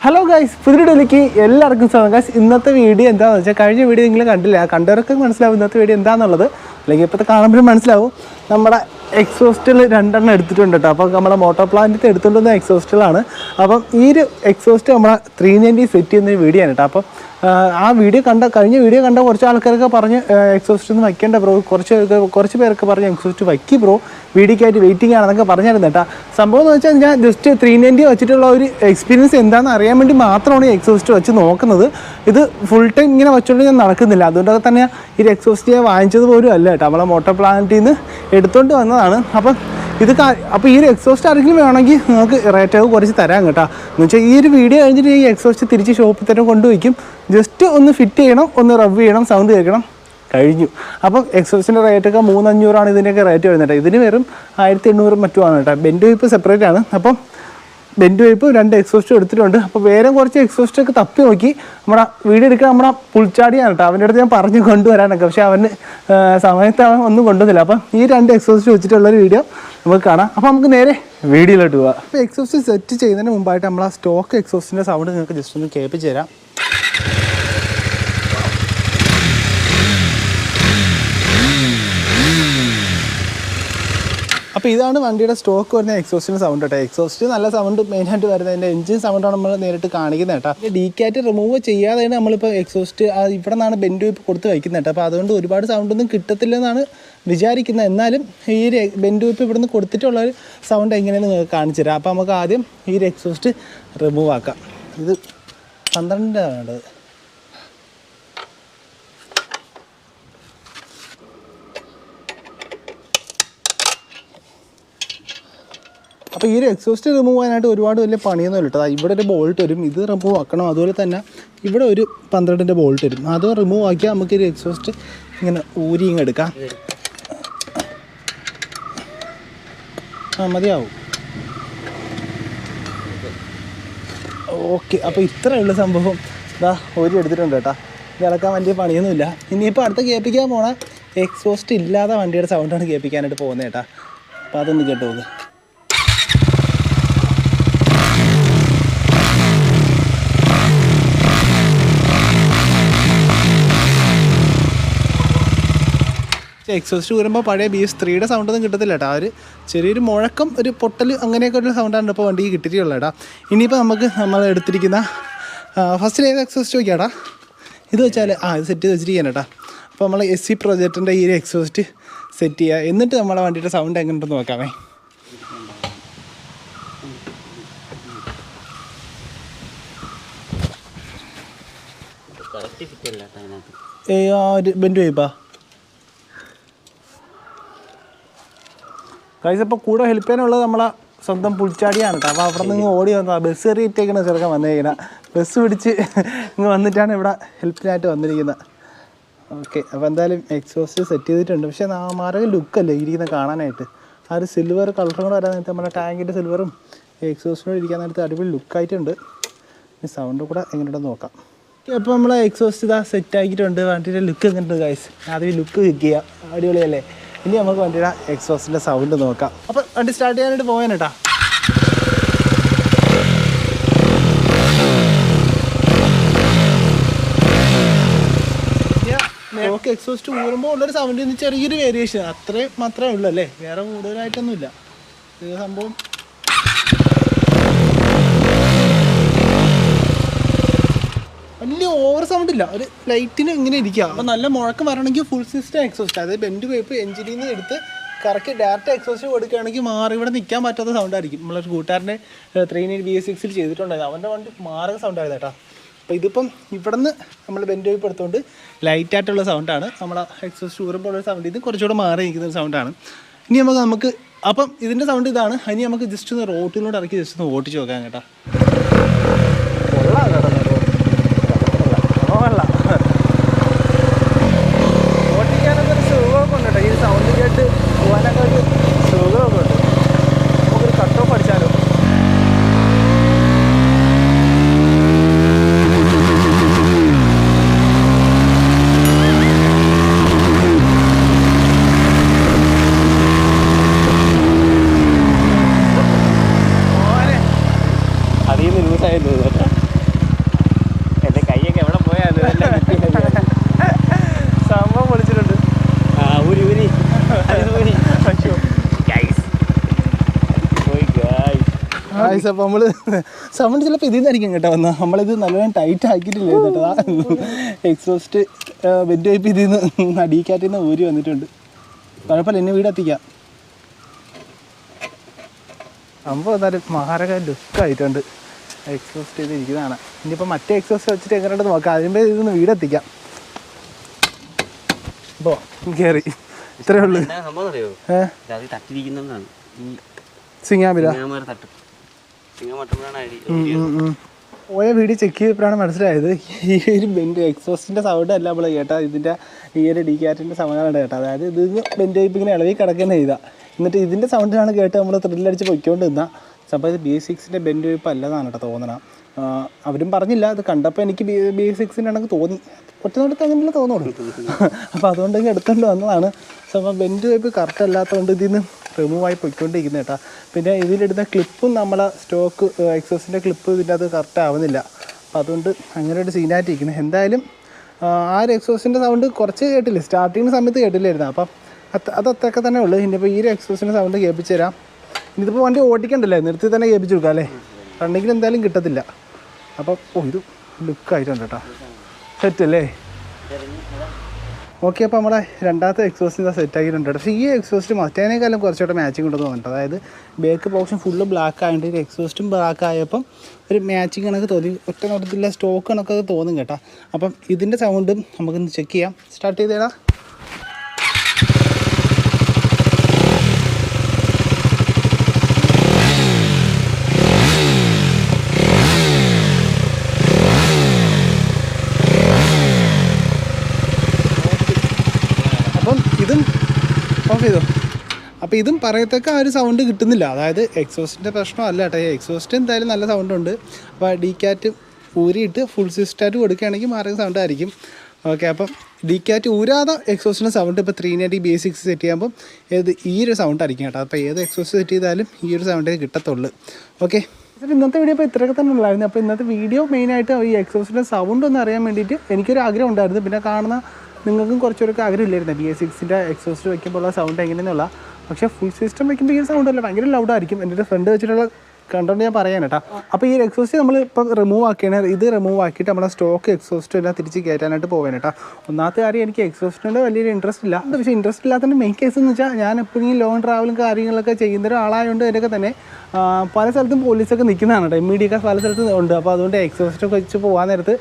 Hello guys, പുതിയ വീഡിയോയിലേക്ക് എല്ലാവർക്കും സ്വാഗതം. ഗൈസ്, ഇന്നത്തെ വീഡിയോ എന്താണെന്ന് വെച്ചാൽ കഴിഞ്ഞ വീഡിയോ നിങ്ങൾ കണ്ടില്ല, കണ്ടവരൊക്കെ മനസ്സിലാവും ഇന്നത്തെ വീഡിയോ എന്താണെന്നുള്ളത്. അല്ലെങ്കിൽ ഇപ്പോഴത്തെ കാണുമ്പോഴും മനസ്സിലാവും. നമ്മുടെ എക്സോസ്റ്റിൽ 2 എണ്ണം എടുത്തിട്ടുണ്ട് കേട്ടോ. അപ്പോൾ നമ്മുടെ മോട്ടോർ പ്ലാന്റിൽ എടുത്തുകൊണ്ടുവന്ന എക്സോസ്റ്റുകളാണ്. അപ്പം ഈ ഒരു എക്സോസ്റ്റ് നമ്മൾ 390 സെറ്റ് ചെയ്യുന്നൊരു വീഡിയോ ആണ് കേട്ടോ. അപ്പം ആ വീഡിയോ കഴിഞ്ഞ വീഡിയോ കണ്ട കുറച്ച് ആൾക്കാരൊക്കെ പറഞ്ഞ് എക്സോസ്റ്റ് ഒന്നും വയ്ക്കേണ്ട ബ്രോ, കുറച്ച് പേരൊക്കെ പറഞ്ഞ് എക്സോസ്റ്റ് വയ്ക്കി ബ്രോ, വീഡിയോക്കായിട്ട് വെയിറ്റിംഗ് ആണെന്നൊക്കെ പറഞ്ഞിരുന്നു കേട്ടോ. സംഭവം എന്ന് വെച്ചാൽ ഞാൻ ജസ്റ്റ് 390 വെച്ചിട്ടുള്ള ഒരു എക്സ്പീരിയൻസ് എന്താണെന്ന് അറിയാൻ വേണ്ടി മാത്രമാണ് ഈ എക്സോസ്റ്റ് വെച്ച് നോക്കുന്നത്. ഇത് ഫുൾ ടൈം ഇങ്ങനെ വെച്ചുകൊണ്ട് ഞാൻ നടക്കുന്നില്ല. അതുകൊണ്ടൊക്കെ തന്നെ ഈ എക്സോസ്റ്റ് ഞാൻ വാങ്ങിച്ചത് പോലും അല്ല കേട്ടോ, നമ്മളെ മോട്ടോർ പ്ലാന്റിൽ നിന്ന് എടുത്തുകൊണ്ട് വന്നതാണ്. അപ്പോൾ ഈ ഒരു എക്സോസ്റ്റ് ആരെങ്കിലും വേണമെങ്കിൽ നിങ്ങൾക്ക് റേറ്റ് കുറച്ച് തരാം കേട്ടോ. എന്ന് വെച്ചാൽ ഈ ഒരു വീഡിയോ കഴിഞ്ഞിട്ട് ഈ എക്സോസ്റ്റ് തിരിച്ച് ഷോപ്പിൽ തന്നെ കൊണ്ടുവയ്ക്കും. ജസ്റ്റ് ഒന്ന് ഫിറ്റ് ചെയ്യണം, ഒന്ന് റവ് ചെയ്യണം, സൗണ്ട് കേൾക്കണം, കഴിഞ്ഞു. അപ്പം എക്സോസിൻ്റെ റേറ്റൊക്കെ 300-500 ഇതിൻ്റെയൊക്കെ റേറ്റ് വരുന്നത് കേട്ടോ. ഇതിന് വെറും 1800 മറ്റുമാണ് കേട്ടോ. ബെൻഡ് വൈപ്പ് സെപ്പറേറ്റ് ആണ്. അപ്പം ബെൻഡ് വൈപ്പ് 2 എക്സോസ്റ്റും എടുത്തിട്ടുണ്ട്. അപ്പോൾ വേറെ കുറച്ച് എക്സോസ്റ്റൊക്കെ തപ്പി നോക്കി. നമ്മുടെ വീഡിയോ എടുക്കാൻ നമ്മുടെ പുൽച്ചാടിയാണ് കേട്ടോ. അവൻ്റെ അടുത്ത് ഞാൻ പറഞ്ഞ് കൊണ്ടുവരാനൊക്കെ, പക്ഷേ അവന് സമയത്ത് അവൻ ഒന്നും കൊണ്ടുവന്നില്ല. അപ്പം ഈ 2 എക്സോസ്റ്റ് വെച്ചിട്ടുള്ളൊരു വീഡിയോ നമുക്ക് കാണാം. അപ്പോൾ നമുക്ക് നേരെ വീഡിയോയിലോട്ട് പോവാം. അപ്പോൾ എക്സോസ്റ്റ് സെറ്റ് ചെയ്യുന്നതിന് മുമ്പായിട്ട് നമ്മൾ ആ സ്റ്റോക്ക് എക്സോസ്റ്റിൻ്റെ സൗണ്ട് നിങ്ങൾക്ക് ജസ്റ്റ് ഒന്ന് കേൾപ്പിച്ച് തരാം. അപ്പോൾ ഇതാണ് വണ്ടിയുടെ സ്റ്റോക്ക് വരുന്ന എക്സോസ്റ്റിൻ്റെ സൗണ്ട് കേട്ടോ. എക്സോസ്റ്റ് നല്ല സൗണ്ട് മെയിനായിട്ട് വരുന്നത് അതിൻ്റെ എഞ്ചിൻ സൗണ്ടാണ് നമ്മൾ നേരിട്ട് കാണിക്കുന്നത് കേട്ടോ. ഡീക്കാറ്റ് റിമൂവ് ചെയ്യാതെയാണ് നമ്മളിപ്പോൾ എക്സോസ്റ്റ് ഇവിടെ നിന്നാണ് ബെൻഡ് വൈപ്പ് കൊടുത്ത് വയ്ക്കുന്നത് കേട്ടോ. അപ്പോൾ അതുകൊണ്ട് ഒരുപാട് സൗണ്ടൊന്നും കിട്ടത്തില്ലെന്നാണ് വിചാരിക്കുന്നത്. എന്നാലും ഈ ഒരു ബെൻഡ് വൈപ്പ് ഇവിടെ നിന്ന് കൊടുത്തിട്ടുള്ളൊരു സൗണ്ട് എങ്ങനെയെന്ന് നിങ്ങൾക്ക് കാണിച്ചു തരാം. അപ്പോൾ നമുക്ക് ആദ്യം ഈ ഒരു എക്സോസ്റ്റ് റിമൂവ് ആക്കാം. ഇത് 12 വേണ്ടത്. അപ്പോൾ ഈ ഒരു എക്സോസ്റ്റ് റിമൂവ് ചെയ്യാനായിട്ട് ഒരുപാട് വലിയ പണിയൊന്നും ഇല്ല കേട്ടോ. ഇവിടെ ഒരു ബോൾട്ട് വരും, ഇത് റിമൂവ് ആക്കണം. അതുപോലെ തന്നെ ഇവിടെ ഒരു 12-ൻ്റെ ബോൾട്ട് വരും, അത് റിമൂവ് ആക്കിയാൽ നമുക്കൊരു എക്സോസ്റ്റ് ഇങ്ങനെ ഊരിയും എടുക്കാം. മതിയാവും. ഓക്കെ, അപ്പോൾ ഇത്രയുള്ള സംഭവം ഇതാ ഊരി എടുത്തിട്ടുണ്ട് കേട്ടോ. ഇത് ഇളക്കാൻ വലിയ പണിയൊന്നുമില്ല. ഇനിയിപ്പോൾ അടുത്ത കേൾപ്പിക്കാൻ പോണ എക്സോസ്റ്റ് ഇല്ലാതെ വണ്ടിയുടെ സൗണ്ടാണ് കേൾപ്പിക്കാനായിട്ട് പോകുന്നത് കേട്ടോ. അപ്പോൾ അതൊന്ന് കേട്ടോ നോക്ക്. എക്സോസ്റ്റ് ഊരുമ്പോൾ പഴയ BS3യുടെ സൗണ്ടൊന്നും കിട്ടത്തില്ല കേട്ടോ. ഒരു ചെറിയൊരു മുഴക്കം, ഒരു പൊട്ടൽ, അങ്ങനെയൊക്കെ ഒരു സൗണ്ടാണ് ഇപ്പോൾ വണ്ടിക്ക് കിട്ടിയിട്ടുള്ളത് കേട്ടോ. ഇനിയിപ്പോൾ നമ്മൾ എടുത്തിരിക്കുന്ന ഫസ്റ്റിൽ ഏത് എക്സോസ്റ്റ് നോക്കിയാടാ, ഇത് വെച്ചാൽ ഇത് സെറ്റ് ചെയ്ത് വെച്ചിരിക്കുകയാണ് കേട്ടോ. അപ്പോൾ നമ്മൾ SC പ്രൊജക്റ്റിൻ്റെ ഈ ഒരു എക്സോസ്റ്റ് സെറ്റ് ചെയ്യുക. എന്നിട്ട് നമ്മളെ വണ്ടിയുടെ സൗണ്ട് എങ്ങനെയുണ്ടെന്ന് നോക്കാമേ. ഒരു ബെൻഡ് വൈപ്പാ ഗൈസ്. അപ്പോൾ കൂടെ ഹെൽപ്പ് ചെയ്യാനുള്ളത് നമ്മളെ സ്വന്തം പുൽച്ചാടിയാണ് കേട്ടോ. അപ്പോൾ അവിടെ നിന്ന് ഓടി വന്നതാണ്. ബസ് കയറിയിട്ടേക്കണ ചെറുക്കൻ വന്നിരിക്കുന്നത്. ബസ് പിടിച്ച് ഇങ്ങ് വന്നിട്ടാണ് ഇവിടെ ഹെൽപ്പിനായിട്ട് വന്നിരിക്കുന്നത്. ഓക്കെ, അപ്പോൾ എന്തായാലും എക്സോസ്റ്റ് സെറ്റ് ചെയ്തിട്ടുണ്ട്. പക്ഷേ മാരക ലുക്കല്ലേ ഇരിക്കുന്നത് കാണാനായിട്ട്. ആ ഒരു സിൽവർ കളറും കൂടെ വരാൻ നേരത്തെ നമ്മുടെ ടാങ്കിൻ്റെ സിൽവറും എക്സോസ്റ്റിനോട് ഇരിക്കാൻ നേരത്തെ അടിപൊളി ലുക്കായിട്ടുണ്ട്. ഇനി സൗണ്ട് കൂടെ എങ്ങനെയുണ്ടെന്ന് നോക്കാം. അപ്പോൾ നമ്മൾ എക്സോസ്റ്റ് ഇതാ സെറ്റ് ആക്കിയിട്ടുണ്ട്. വണ്ടിയുടെ ലുക്ക് എങ്ങനെയുണ്ട് ഗൈസ്? ആദ്യം ലുക്ക് കിക്ക് ചെയ്യുക, അടിപൊളിയല്ലേ? ഇനി നമുക്ക് വണ്ടിയുടെ എക്സോസ്റ്റിൻ്റെ സൗണ്ട് നോക്കാം. അപ്പോൾ വണ്ടി സ്റ്റാർട്ട് ചെയ്യാനായിട്ട് പോകാൻ കേട്ടോ. ഓക്കെ, എക്സോസ്റ്റ് ഊരുമ്പോൾ ഉള്ളൊരു സൗണ്ടിൽ നിന്ന് ചെറിയൊരു വേരിയേഷൻ അത്രയും മാത്രമേ ഉള്ളൂ അല്ലേ, വേറെ കൂടുതലായിട്ടൊന്നുമില്ല. ഇത് സംഭവം വലിയ ഓവർ സൗണ്ട് ഇല്ല, ഒരു ലൈറ്റിന് ഇങ്ങനെ ഇരിക്കുക. അപ്പോൾ നല്ല മുഴക്കം വരണമെങ്കിൽ ഫുൾ സിസ്റ്റം എക്സോസ്റ്റ്, അതായത് ബെൻഡ് വൈപ്പ് എഞ്ചിനിൽ നിന്ന് എടുത്ത് കറക്റ്റ് ഡയറക്റ്റ് എക്സോസ്റ്റ് കൊടുക്കുകയാണെങ്കിൽ മാറി ഇവിടെ നിൽക്കാൻ പറ്റാത്ത സൗണ്ടായിരിക്കും. നമ്മളൊരു കൂട്ടുകാരനെ 390 BS6 ചെയ്തിട്ടുണ്ടായിരുന്നു, അവൻ്റെ വണ്ടി മാറുക സൗണ്ടായിരുന്നു കേട്ടോ. അപ്പോൾ ഇതിപ്പം ഇവിടെ നിന്ന് നമ്മൾ ബെൻഡ് വൈപ്പ് എടുത്തുകൊണ്ട് ലൈറ്റായിട്ടുള്ള സൗണ്ടാണ്. നമ്മളെ എക്സോസ്റ്റ് ഊരുമ്പോൾ ഉള്ള സൗണ്ട് ഇത് കുറച്ചുകൂടെ മാറി നിൽക്കുന്ന സൗണ്ടാണ്. ഇനി നമുക്ക് അപ്പം ഇതിൻ്റെ സൗണ്ട് ഇതാണ്. ഇനി നമുക്ക് ജസ്റ്റ് ഒന്ന് റോട്ടിലൂടെ ഇറക്കി ജസ്റ്റ് ഒന്ന് ഓട്ടിച്ച് നോക്കാം കേട്ടോ. കൊള്ളാം കേട്ടോ, ഓട്ടിക്കാനൊക്കെ ഒരു സുഖമൊക്കെ ഉണ്ട് കേട്ടോ. ഈ സൗണ്ട് കേട്ട് പോകാനൊക്കെ ഒരു സുഖമൊക്കെ ഉണ്ട്. നമുക്കൊരു കട്ട് ഓഫ് അടിച്ചാലോ. ഗൈസ്. അപ്പോൾ നമ്മൾ സൗണ്ട് ചിലപ്പോൾ ഇതിൽ നിന്നായിരിക്കും കേട്ടോ വന്നാൽ നമ്മളിത് നല്ലോണം ടൈറ്റ് ആക്കിയിട്ടില്ല കേട്ടോ. എക്സോസ്റ്റ് വെൻ്റ് പൈപ്പ് ഇതിൽ നിന്ന് അടിക്കാറ്റിൽ നിന്ന് ഊരി വന്നിട്ടുണ്ട്. കുഴപ്പമില്ല, എന്നെ വീട് എത്തിക്കാം. സംഭവം എന്തായാലും മഹാരക ലുക്കായിട്ടുണ്ട് എക്സോസ്റ്റ് ചെയ്തിരിക്കുന്നതാണ്. ഇനിയിപ്പോൾ മറ്റേ എക്സോസ്റ്റ് വെച്ചിട്ട് എങ്ങനെയുണ്ടെന്ന് നോക്കാം. അതിൻ്റെ ഇതൊന്ന് വീടെത്തിക്കാം. അപ്പോൾ കയറി ഇത്രയേ ഉള്ളൂ. സിംഗാമില പോയ വീഡിയോ ചെക്ക് ചെയ്തപ്പോഴാണ് മനസ്സിലായത് ഈ ഒരു ബെൻഡ് എക്സോസ്റ്റിൻ്റെ സൗണ്ട് അല്ല നമ്മൾ കേട്ടാ, ഇതിൻ്റെ ഈ ഒരു ഡീകാറ്റിൻ്റെ സൗണ്ടാണ് കേട്ടോ. അതായത് ഇത് ബെൻഡ് പൈപ്പ് ഇങ്ങനെ ഇളകി കിടക്കുന്ന ചെയ്താൽ എന്നിട്ട് ഇതിൻ്റെ സൗണ്ടിലാണ് കേട്ട് നമ്മൾ ത്രില്ലടിച്ച് പൊയ്ക്കൊണ്ട് നിന്നാൽ. അപ്പോൾ ഇത് BS6-ൻ്റെ ബെൻഡ് പൈപ്പ് അല്ലതാണ് കേട്ടോ തോന്നണം. അവരും പറഞ്ഞില്ല, അത് കണ്ടപ്പോൾ എനിക്ക് BS6-ൻ്റെ ആണെങ്കിൽ തോന്നി. ഒറ്റ നോട്ടത്ത് അങ്ങനെയല്ല തോന്നുള്ളൂ. അപ്പോൾ അതുകൊണ്ട് എടുത്തുകൊണ്ട് വന്നതാണ്. അപ്പോൾ ബെൻഡ് പൈപ്പ് കറക്റ്റ് അല്ലാത്തതുകൊണ്ട് ഇതിൽ നിന്ന് റിമൂവായി പൊയ്ക്കൊണ്ടിരിക്കുന്നത് കേട്ടോ. പിന്നെ ഇതിലിടുന്ന ക്ലിപ്പും നമ്മളെ സ്റ്റോക്ക് എക്സോസിൻ്റെ ക്ലിപ്പ് ഇതിൻ്റെ അത് കറക്റ്റ് ആവുന്നില്ല. അപ്പോൾ അതുകൊണ്ട് അങ്ങനെ ഒരു സീനായിട്ടിരിക്കുന്നത്. എന്തായാലും ആ ഒരു എക്സോസിൻ്റെ സൗണ്ട് കുറച്ച് കേട്ടില്ലേ, സ്റ്റാർട്ടിങ് സമയത്ത് കേട്ടില്ലായിരുന്നു. അപ്പം അതൊക്കെ തന്നെ ഉള്ളൂ. ഇനിയിപ്പോൾ ഈ ഒരു എക്സോസിൻ്റെ സൗണ്ട് കേൾപ്പിച്ച് തരാം. ഇതിപ്പോൾ വണ്ടി ഓടിക്കണ്ടല്ലേ, നിർത്തി തന്നെ കേൾപ്പിച്ച് കൊടുക്കാം അല്ലേ, റണ്ണിങ്ങിൽ എന്തായാലും കിട്ടത്തില്ല. അപ്പം ഇത് ലുക്കായിട്ടുണ്ട് കേട്ടോ, സെറ്റല്ലേ. ഓക്കെ, അപ്പോൾ നമ്മുടെ രണ്ടാമത്തെ എക്സോസ്റ്റ് സെറ്റാക്കിയിട്ടുണ്ട്. പക്ഷേ ഈ എക്സോസ്റ്റ് മറ്റേനേക്കാളും കുറച്ചുകൂടെ മാച്ചിങ് ഉണ്ടെന്ന് തോന്നിട്ട്. അതായത് ബേക്ക് പോർഷൻ ഫുള്ള് ബ്ലാക്ക് ആയതുകൊണ്ട് എക്സോസ്റ്റും ബ്ലാക്ക് ആയപ്പം ഒരു മാച്ചിങ് കണക്ക് തോന്നി. ഒറ്റ നോട്ടത്തില്ല സ്റ്റോക്ക് കണക്കൊക്കെ തോന്നും കേട്ടോ. അപ്പം ഇതിൻ്റെ സൗണ്ടും നമുക്കൊന്ന് ചെക്ക് ചെയ്യാം. സ്റ്റാർട്ട് ചെയ്തേടാ. ഓഫ് ചെയ്തോ. അപ്പോൾ ഇതും പറയത്തക്ക ആ ഒരു സൗണ്ട് കിട്ടുന്നില്ല. അതായത് എക്സോസ്റ്റിൻ്റെ പ്രശ്നമല്ല കേട്ടോ. എക്സോസ്റ്റ് എന്തായാലും നല്ല സൗണ്ടുണ്ട്. അപ്പോൾ ഡീകാറ്റ് ഊരിയിട്ട് ഫുൾ സിസ്റ്റായിട്ട് കൊടുക്കുകയാണെങ്കിൽ മാറിയ സൗണ്ട് ആയിരിക്കും. ഓക്കെ, അപ്പം ഡീകാറ്റ് ഊരാതെ എക്സോസ്റ്റിൻ്റെ സൗണ്ട് ഇപ്പോൾ 390 BS6 സെറ്റ് ചെയ്യുമ്പോൾ ഈ ഒരു സൗണ്ട് ആയിരിക്കും കേട്ടോ. അപ്പോൾ ഏത് എക്സോസ്റ്റ് സെറ്റ് ചെയ്താലും ഈ ഒരു സൗണ്ടേ കിട്ടത്തുള്ളൂ. ഓക്കെ, ഇന്നത്തെ വീഡിയോ ഇപ്പോൾ ഇത്രയൊക്കെ തന്നെ ഉള്ളായിരുന്നു. അപ്പോൾ ഇന്നത്തെ വീഡിയോ മെയിനായിട്ട് ഈ എക്സോസ്റ്റിൻ്റെ സൗണ്ട് ഒന്ന് അറിയാൻ വേണ്ടിയിട്ട് എനിക്കൊരു ആഗ്രഹം ഉണ്ടായിരുന്നു. പിന്നെ കാണുന്ന നിങ്ങൾക്കും കുറച്ചൊക്കെ ആഗ്രഹമില്ലായിരുന്നു BS6-ൻ്റെ എക്സോസ്റ്റ് വയ്ക്കുമ്പോൾ ഉള്ള സൗണ്ട് എങ്ങനെയെന്നുള്ള. പക്ഷേ ഫുൾ സിസ്റ്റം വയ്ക്കുമ്പോൾ ഈ സൗണ്ട് അല്ല, ഭയങ്കര ലൗഡായിരിക്കും. എൻ്റെ ഒരു ഫ്രണ്ട് വെച്ചിട്ടുള്ള കണ്ടോണ്ട് ഞാൻ പറയാൻ കേട്ടോ. അപ്പോൾ ഈ എക്സോസ്റ്റ് നമ്മൾ ഇപ്പം റിമൂവ് ആക്കിയാണ്. ഇത് റിമൂവ് ആക്കിയിട്ട് നമ്മളെ സ്റ്റോക്ക് എക്സോസ്റ്റ് എല്ലാം തിരിച്ച് കയറ്റാനായിട്ട് പോകാൻ കേട്ടോ. ഒന്നാമത്തെ കാര്യം എനിക്ക് എക്സോസ്റ്റിൻ്റെ വലിയൊരു ഇൻട്രസ്റ്റ് ഇല്ല. പക്ഷേ ഇൻട്രസ്റ്റ് ഇല്ലാത്തതിൻ്റെ മെയിൻ കേസ് എന്ന് വെച്ചാൽ ഞാൻ എപ്പോഴും ലോങ് ട്രാവലും കാര്യങ്ങളൊക്കെ ചെയ്യുന്ന ഒരാളായതുകൊണ്ട് ഇതിനൊക്കെ തന്നെ പല സ്ഥലത്തും പോലീസൊക്കെ നിൽക്കുന്നതാണ് കേട്ടോ. MVD പല സ്ഥലത്തും ഉണ്ട്. അപ്പോൾ അതുകൊണ്ട് എക്സോസ്റ്റൊക്കെ വെച്ച് പോകാൻ നേരത്ത്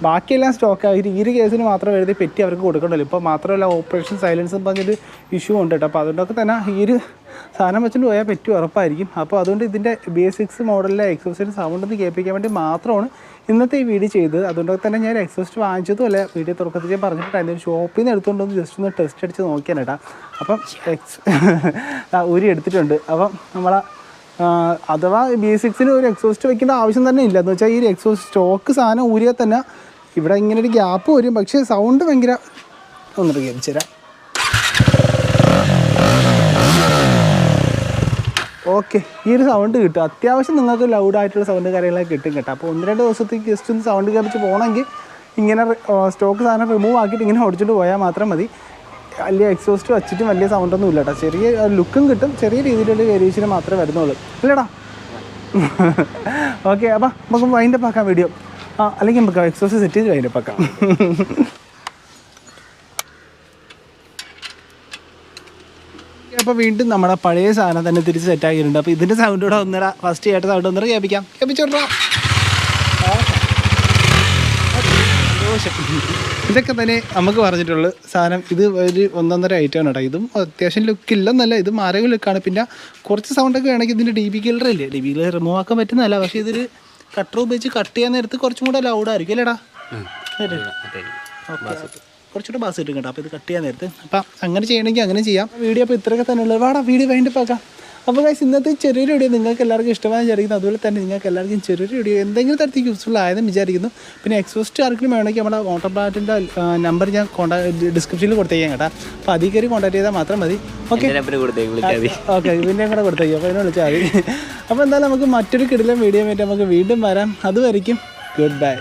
ബാക്കിയെല്ലാം സ്റ്റോക്ക് ആയിട്ട് ഈ ഒരു കേസിന് മാത്രം എഴുതി പെറ്റി അവർക്ക് കൊടുക്കണ്ടല്ലോ. ഇപ്പോൾ മാത്രമല്ല ഓപ്പറേഷൻ സൈലൻസ് എന്ന് പറഞ്ഞൊരു ഇഷ്യൂ ഉണ്ട് കേട്ടോ. അപ്പോൾ അതുകൊണ്ടൊക്കെ തന്നെ ഈ ഒരു സാധനം വെച്ചിട്ട് പോയാൽ പറ്റി ഉറപ്പായിരിക്കും. അപ്പോൾ അതുകൊണ്ട് ഇതിൻ്റെ BS6 മോഡലിലെ എക്സോസ്റ്റിൻ്റെ സൗണ്ട് ഒന്ന് കേൾപ്പിക്കാൻ വേണ്ടി മാത്രമാണ് ഇന്നത്തെ ഈ വീഡിയോ ചെയ്തത്. അതുകൊണ്ടൊക്കെ തന്നെ ഞാൻ എക്സോസ്റ്റ് വാങ്ങിച്ചതും അല്ല, വീഡിയോ തുറക്കത്തിൽ ഞാൻ പറഞ്ഞിട്ടുണ്ടായിരുന്നു ഷോപ്പിൽ നിന്ന് എടുത്തുകൊണ്ടൊന്ന് ജസ്റ്റ് ഒന്ന് ടെസ്റ്റ് അടിച്ച് നോക്കിയാൽ കേട്ടോ. അപ്പം ഊരി എടുത്തിട്ടുണ്ട്. അപ്പം നമ്മളെ അഥവാ BS6-ന് ഒരു എക്സോസ്റ്റ് വയ്ക്കേണ്ട ആവശ്യം തന്നെ ഇല്ല. എന്ന് വെച്ചാൽ ഈ എക്സോസ്റ്റ് സ്റ്റോക്ക് സാധനം ഊരിയാൽ തന്നെ ഇവിടെ ഇങ്ങനെ ഒരു ഗ്യാപ്പ് വരും. പക്ഷേ സൗണ്ട് ഭയങ്കര ഒന്നിട്ട് കേൾപ്പിച്ചു തരാം. ഓക്കെ, ഈ ഒരു സൗണ്ട് കിട്ടും. അത്യാവശ്യം നിങ്ങൾക്ക് ലൗഡായിട്ടുള്ള സൗണ്ട് കാര്യങ്ങളൊക്കെ കിട്ടും കേട്ടോ. അപ്പോൾ 1-2 ദിവസത്തേക്ക് ജസ്റ്റ് ഒന്ന് സൗണ്ട് കേൾപ്പിച്ച് പോകണമെങ്കിൽ ഇങ്ങനെ സ്റ്റോക്ക് സാധനം റിമൂവ് ആക്കിയിട്ട് ഇങ്ങനെ ഓടിച്ചിട്ട് പോയാൽ മാത്രം മതി. വലിയ എക്സോസ്റ്റ് വെച്ചിട്ടും വലിയ സൗണ്ടൊന്നും ഇല്ല കേട്ടോ. ചെറിയ ലുക്കും കിട്ടും, ചെറിയ രീതിയിലുള്ള വേരിയേഷന് മാത്രമേ വരുന്നുള്ളൂ ഇല്ലടാ. ഓക്കെ, അപ്പം നമുക്ക് വൈൻഡപ്പ് ആക്കാം വീഡിയോ. അല്ലെങ്കിൽ നമുക്ക് എക്സോസ്റ്റ് സെറ്റ് ചെയ്ത് വൈൻഡപ്പ് ആക്കാം. അപ്പോൾ വീണ്ടും നമ്മുടെ പഴയ സാധനം തന്നെ തിരിച്ച് സെറ്റാക്കിയിട്ടുണ്ട്. അപ്പോൾ ഇതിൻ്റെ സൗണ്ട് കൂടെ ഒന്നര ഫസ്റ്റ് ആയിട്ട് സൗണ്ട് ഒന്നര കേൾപ്പിച്ചോട്ടാ. ഇതൊക്കെ തന്നെ നമുക്ക് പറഞ്ഞിട്ടുള്ളൂ സാധനം. ഇത് ഒരു 1.5 ഐറ്റമാണ് കേട്ടോ. ഇതും അത്യാവശ്യം ലുക്കില്ലെന്നല്ല, ഇത് മാരക ലുക്കാണ്. പിന്നെ കുറച്ച് സൗണ്ടൊക്കെ വേണമെങ്കിൽ ഇതിൻ്റെ DB കില്ലറില്ലേ, DB കില്ലർ റിമൂവ് ആക്കാൻ പറ്റുന്നതല്ല. പക്ഷേ ഇതൊരു കട്ടർ ഉപയോഗിച്ച് കട്ട് ചെയ്യാൻ നേരത്ത് കുറച്ചും കൂടെ ലൗഡായിരിക്കും അല്ലേടാ. കുറച്ചുകൂടെ ബാസ് കിട്ടും കേട്ടോ. അപ്പോൾ ഇത് കട്ട് ചെയ്യാൻ നേരത്ത് അപ്പം അങ്ങനെ ചെയ്യണമെങ്കിൽ അങ്ങനെ ചെയ്യാം. വീഡിയോ അപ്പോൾ ഇത്രയൊക്കെ തന്നെ ഉള്ളത്. വാടാ വീഡിയോ വൈൻഡപ്പ് ആക്കാം. അപ്പോൾ ഗൈസ് ഇന്നത്തെ ചെറിയൊരു വീഡിയോ നിങ്ങൾക്ക് എല്ലാവർക്കും ഇഷ്ടമായി വിചാരിക്കുന്നു. അതുപോലെ തന്നെ നിങ്ങൾക്ക് എല്ലാവർക്കും ചെറിയൊരു വീഡിയോ എന്തെങ്കിലും തരത്തിൽ യൂസ്ഫുൾ ആയതെന്ന് വിചാരിക്കുന്നു. പിന്നെ എക്സോസ്റ്റ് ആർക്കും വേണമെങ്കിൽ നമ്മുടെ വാട്ടർ പ്ലാന്റിൻ്റെ നമ്പർ ഞാൻ ഡിസ്ക്രിപ്ഷനിൽ കൊടുത്തേക്കാം കേട്ടോ. അപ്പോൾ അതിൽ കയറി കോൺടാക്ട് ചെയ്താൽ മാത്രം മതി. ഓക്കെ, ഇതിൻ്റെ കൂടെ കൊടുത്തേക്കും. അപ്പോൾ അതിനെ വിളിച്ചാൽ മതി. അപ്പോൾ എന്തായാലും നമുക്ക് മറ്റൊരു കിടിലൻ വീഡിയോ ആയിട്ട് നമുക്ക് വീണ്ടും വരാം. അതുവരെയും ഗുഡ് ബൈ.